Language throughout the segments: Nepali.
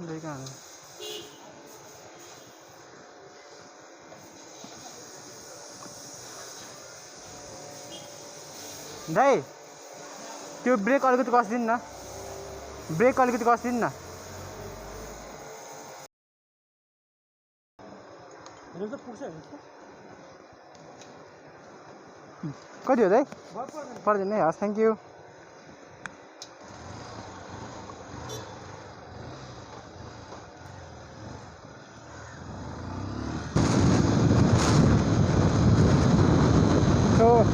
देखा दाइ त्यो ब्रेक अलिकति कसिदिनु न ब्रेक अलिकति कसिदिनु न कति हो दाइ पर्दैन है हस् थ्याङ्क यू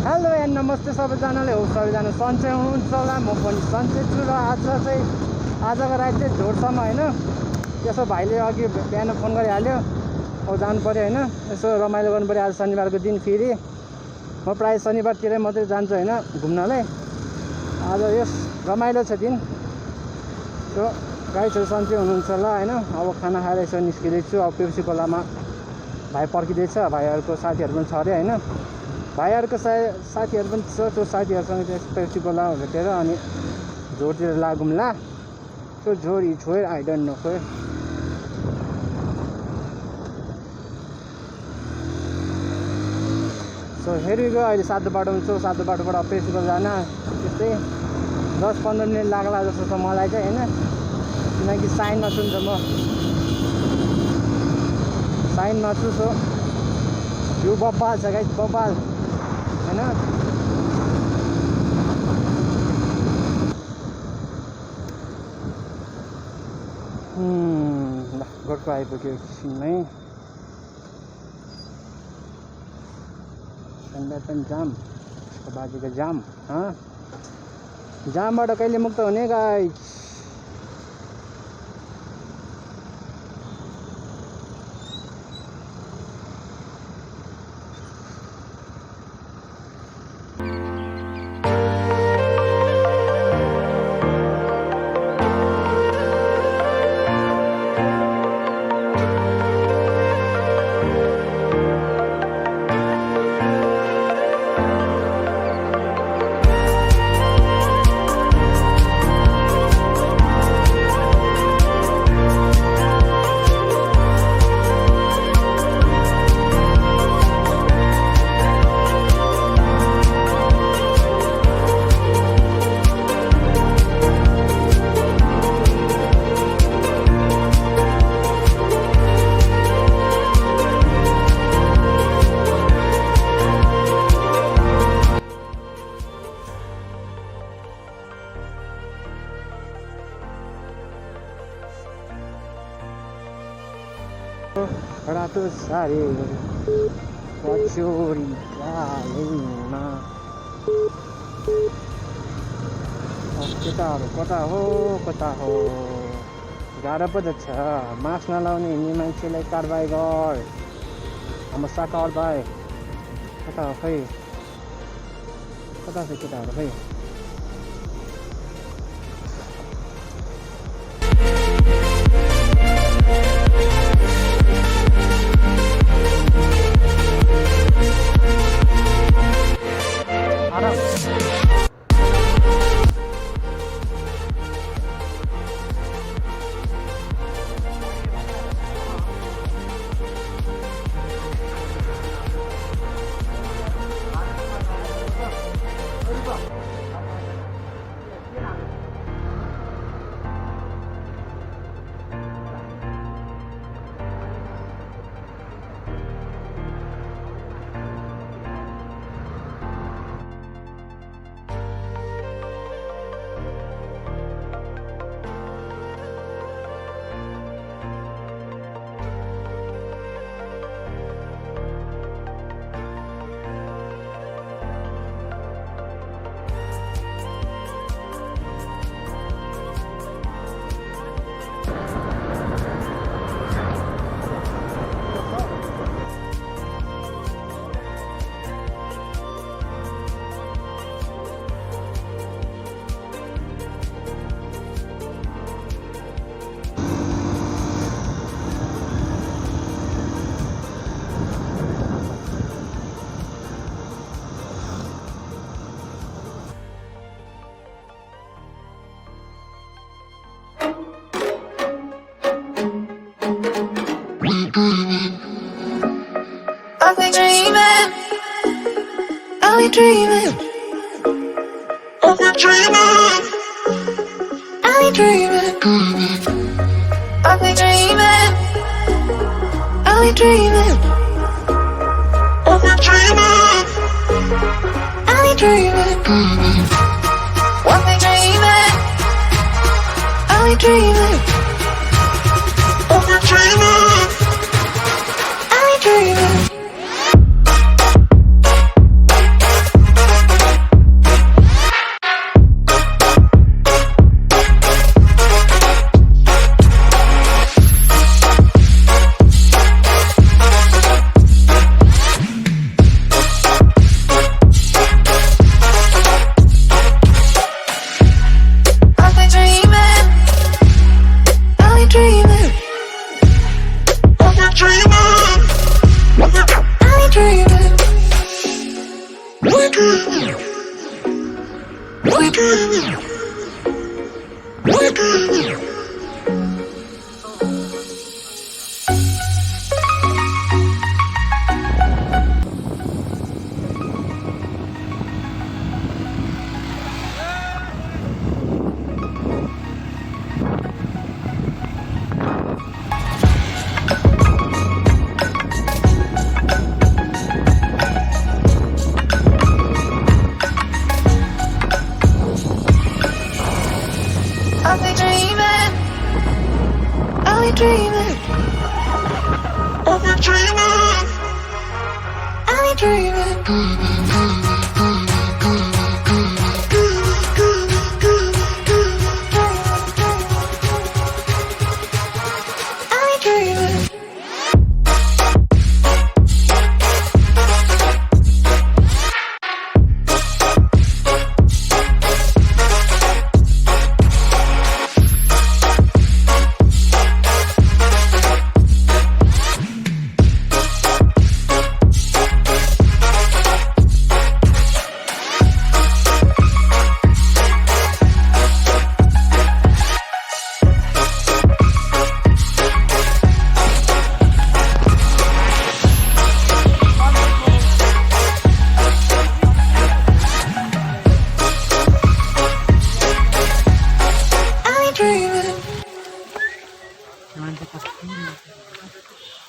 हेलो एन्ड नमस्ते सबैजनाले हो सबैजना सन्चै हुनुहुन्छ होला म पनि सन्चै छु र आजको रात चाहिँ झोरसम्म होइन यसो भाइले अघि बिहान फोन गरिहाल्यो अब जानु पऱ्यो होइन यसो रमाइलो गर्नु पऱ्यो आज शनिबारको दिन फेरि म प्रायः शनिबारतिरै मात्रै जान्छु होइन घुम्नलाई आज यस रमाइलो छ दिन सो गाइडहरू सन्चै हुनुहुन्छ होला होइन अब खाना खाएर यसो निस्किँदैछु अब पेप्सी खोलामा भाइ पर्खिँदैछ भाइहरूको साथीहरू पनि छ अरे होइन भाइहरूको साथीहरू पनि छ त्यो साथीहरूसँग चाहिँ पेप्सी खोला भेटेर अनि झोरतिर लागौँला सो झोर छोएर आई डोन्ट नो खोइ सो हेरेको अहिले सातो बाटोमा छु सातो बाटोबाट पेप्सी खोला जान त्यस्तै 10-15 मिनट लाग्ला जस्तो छ मलाई चाहिँ होइन किनकि साइनमा छु नि त म साइनमा छु सो यो बब्बाल छ गाइस बब्बाल होइन ल गोठको आइपुग्यो एकछिनमै पनि जाम त्यसको बाजेको जाम जामबाट कहिले मुक्त हुने गाइस रातो सारे पछ्यौरी गालीमा कता हो गाह्रो पो त छ मास्क नलाउने हिँड्ने मान्छेलाई कारबाही गर हाम्रो साकार भाइ कता हो खै कता छ केटाहरू खै I'll be dreaming. I'll be dreaming. I'll be dreaming. I'll be dreaming. I'll be dreaming. I'll be dreaming. I'll be dreaming. I'll be dreaming. I'll be dreaming. I'll be dreaming. I'll be dreaming. I'll be dreaming.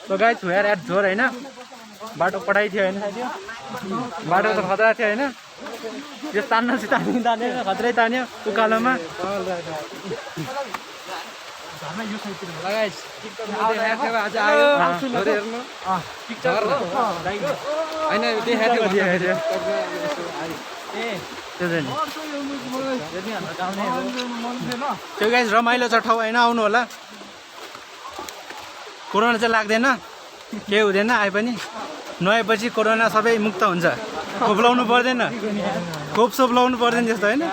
So guys, we are at Jhor हैन बाटो पढाइ थियो हैन बाटो त खतरा थियो हैन यो तान्न तान्ने खतरै तान्यो उकालोमा गाइस आज आयो हेर्नु पिक्चर हैन देखाएको थियो त्यो गाइस रमाइलो छ ठाउँ हैन आउनु होला कोरोना चाहिँ लाग्दैन केही हुँदैन आए पनि नुहाएपछि कोरोना सबै मुक्त हुन्छ खोप लाउनु पर्दैन खोप सोप लाउनु पर्दैन जस्तो हैन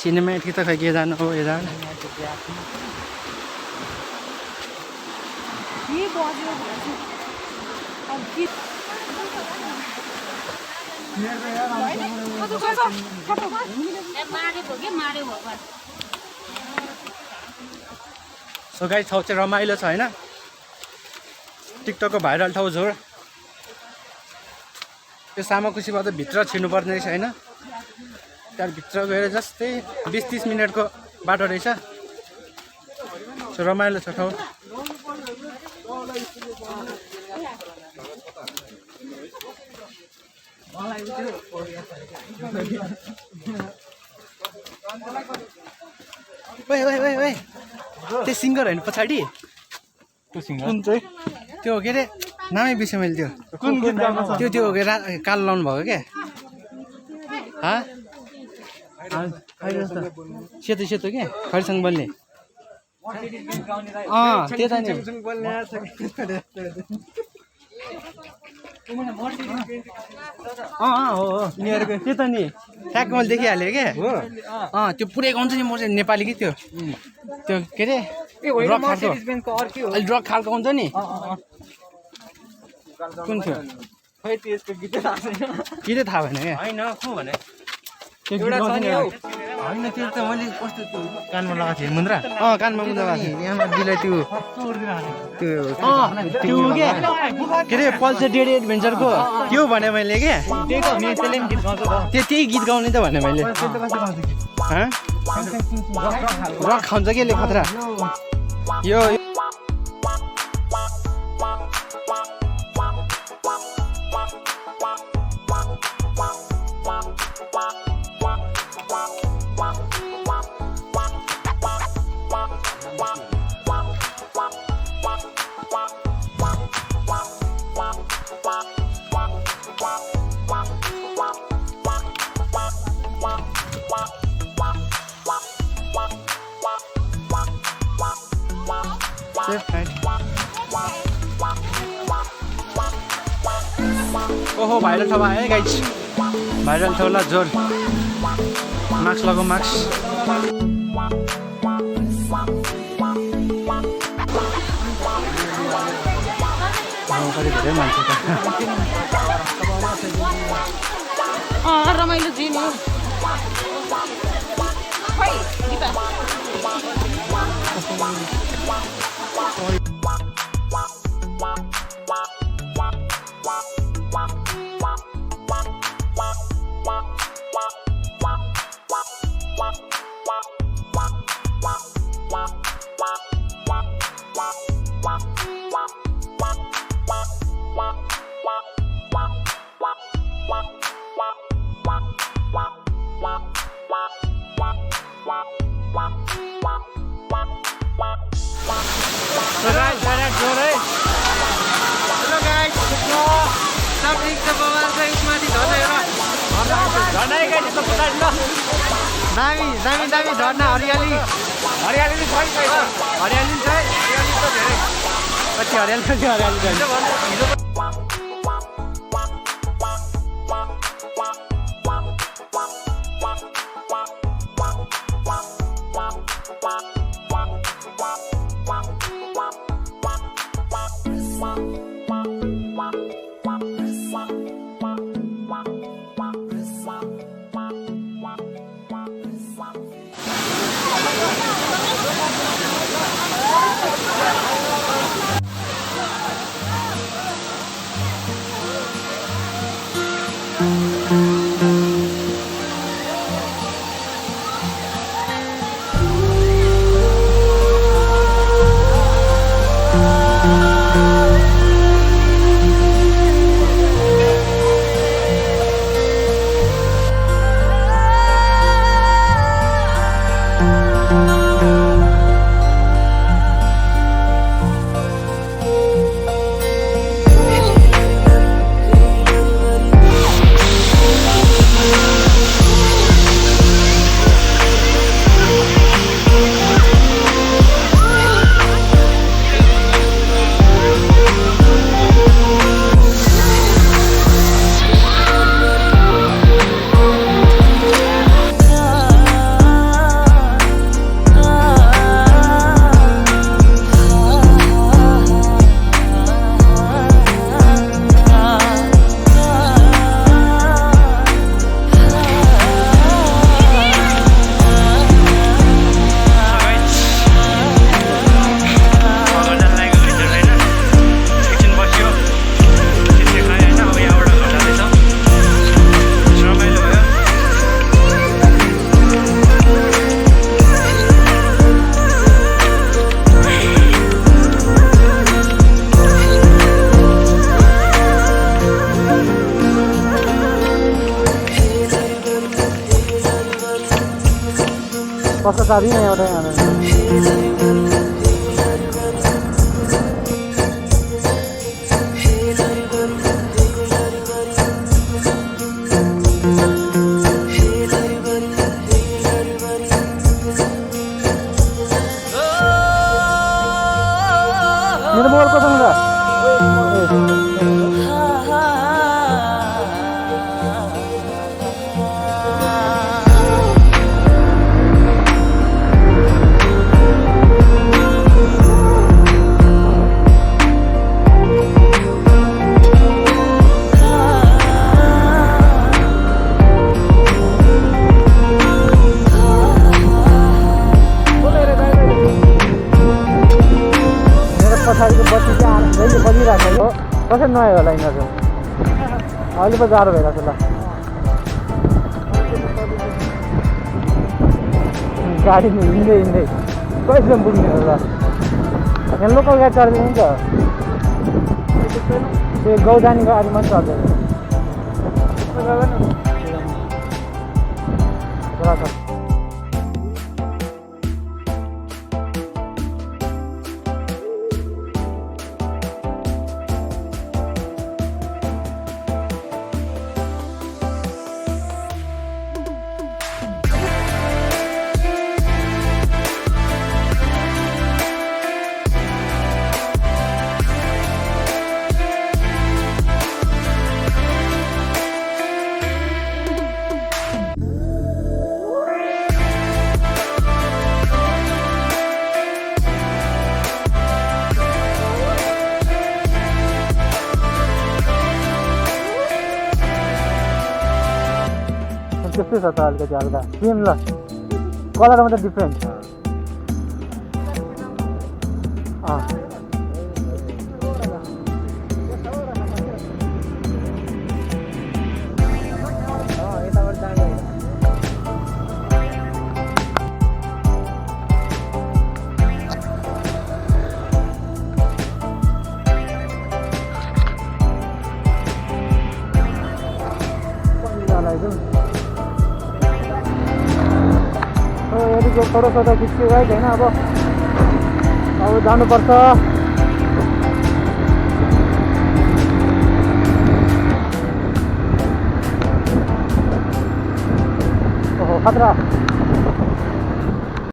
सिनेमेटिक त खै के जानु हो यो जानु सो गाइस ठाउँ चाहिँ रमाइलो छ हैन टिकटकको भाइरल ठाउँ झोर त्यो सामाकुसीबाट भित्र छिर्नुपर्ने रहेछ हैन त्यहाँ भित्र गएर जस्तै 20-30 मिनेटको बाटो रहेछ सो रमाइलो छ ठाउँ ओइ त्यो सिङ्गर होइन पछाडि कुन चाहिँ त्यो के अरे नामै बिर्सेँ मैले त्यो त्यो कालो लाउनु भएको क्या सेतो सेतो क्या खैरसाङ बोल्ने त्यता नि हो त्यता नि ट्याग मैले देखिहालेँ क्या त्यो पुरै गाउँछ नि म चाहिँ नेपाली कि त्यो के अरे ड्रग खालको हुन्छ नि कुन थियो खै त्यसको गीतै थाहा छैन गीतै थाहा भएन क्या होइन को भने एउटा छ नि होइन त्यो त मैले कस्तो त्यो कानमा लगाएको थिएँ कानमा मुद्रा भएको थियो यहाँ दिलाई त्यो के अरे पल्सर डेड एडभेन्चरको त्यो भने मैले क्या त्यही गीत गाउने त भने मैले रक खान्छ के ले खतरा यो ओहो भाइरल ठाउँमा है गाइज भाइरल ठाउँला जोर मास्क लगाऊ मास्क धेरै मान्छे रमाइलो दिन हो दामी झर्ना हरियाली हरियाली छ हरियाली छ धेरै कति हरियाली कस्तो चाबी नै एउटा मेरो मोबाइल कसँग छ पछाडिको बत्ती चाहिँ जहिले बजिरहेको हो कसरी नआयो होला यिनीहरू अहिले पो जाडो भइरहेको छ ल गाडी हिँड्दै हिँड्दै कहिलेसम्म पुग्ने होला यहाँ लोकल गाडी चढ्दैन नि त त्यो गौदानी गाडी मात्रै चढ्दैन त्यस्तै छ त अलिकति हल्का सेम ल कलर मात्रै डिफ्रेन्ट यतिको फोटो सोटो खिच्यो है होइन अब जानुपर्छ ओहो खतरा